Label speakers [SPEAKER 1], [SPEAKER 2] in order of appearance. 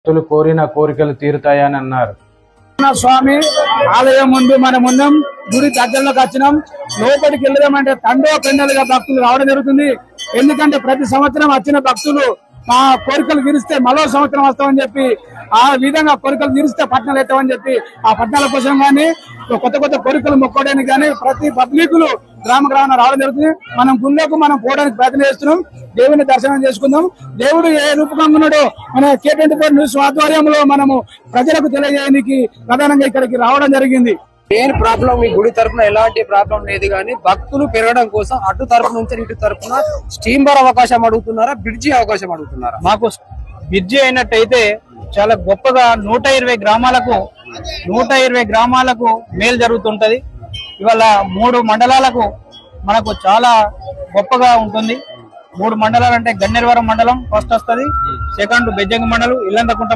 [SPEAKER 1] భక్తులు కోరిన కోరికలు తీరుతాయని అన్నారు.
[SPEAKER 2] స్వామి ఆలయం ముందు మనం ఉన్నాం, గుడి దగ్గరలోకి వచ్చినాం. లోపలికి వెళ్ళదామంటే తండో పెండలుగా భక్తులు రావడం జరుగుతుంది. ఎందుకంటే ప్రతి సంవత్సరం వచ్చిన భక్తులు మా కోరికలు తీరిస్తే మరో సంవత్సరం వస్తామని చెప్పి, ఆ విధంగా కోరికలు తీరిస్తే పట్టణాలు ఎత్తామని చెప్పి ఆ పట్టణాల కోసం గానీ కొత్త కొత్త కోరికలు మొక్కోవడానికి గానీ ప్రతి పబ్లికులు గ్రామ రావడం జరుగుతుంది. మనం గుళ్ళకు మనం పోవడానికి ప్రయత్నం చేస్తున్నాం. దేవుని దర్శనం చేసుకుందాం. దేవుడు ఏ రూపంగా ఉన్నాడో మన K24 న్యూస్ ఆధ్వర్యంలో మనము ప్రజలకు తెలియజేయడానికి ప్రధానంగా ఇక్కడికి రావడం జరిగింది.
[SPEAKER 3] మెయిన్ ప్రాబ్లం ఈ గుడి తరఫున ఎలాంటి ప్రాబ్లం లేదు, కానీ భక్తులు పెరగడం కోసం అటు తరఫు నుంచి ఇటు తరఫున స్టీమర్ అవకాశం అడుగుతున్నారా, బ్రిడ్జి అవకాశం అడుగుతున్నారా?
[SPEAKER 4] మాకు బ్రిడ్జి అయినట్టయితే చాలా గొప్పగా 120 గ్రామాలకు మేలు జరుగుతుంటది. ఇవాళ 3 మండలాలకు మనకు చాలా గొప్పగా ఉంటుంది. 3 మండలాలు అంటే గన్నేరువరం మండలం ఫస్ట్ వస్తుంది, సెకండ్ బెజ్జంగి మండలం, ఇల్లంతకుంట